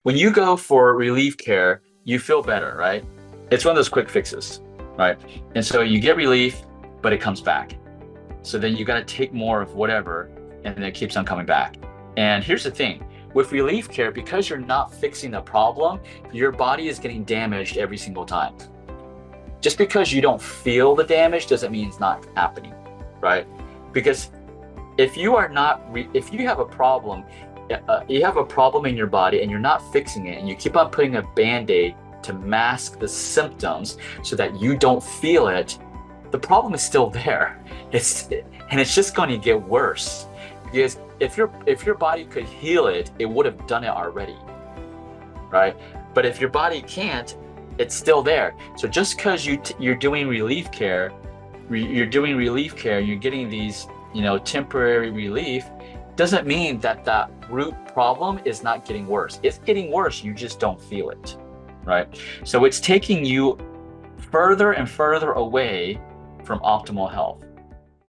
When you go for relief care, you feel better, right? It's one of those quick fixes, right? And so you get relief, but it comes back. So then you got to take more of whatever, and it keeps on coming back. And here's the thing, with relief care, because you're not fixing the problem, your body is getting damaged every single time. Just because you don't feel the damage doesn't mean it's not happening, right? Because if you are not, if you have a problem, you have a problem in your body and you're not fixing it, and you keep on putting a band-aid to mask the symptoms so that you don't feel it, the problem is still there. And it's just going to get worse, because if your body could heal it, it would have done it already, right? But if your body can't, it's still there. So just because you're doing relief care, you're getting these, temporary relief, doesn't mean that that root problem is not getting worse. It's getting worse, you just don't feel it, right? So it's taking you further and further away from optimal health.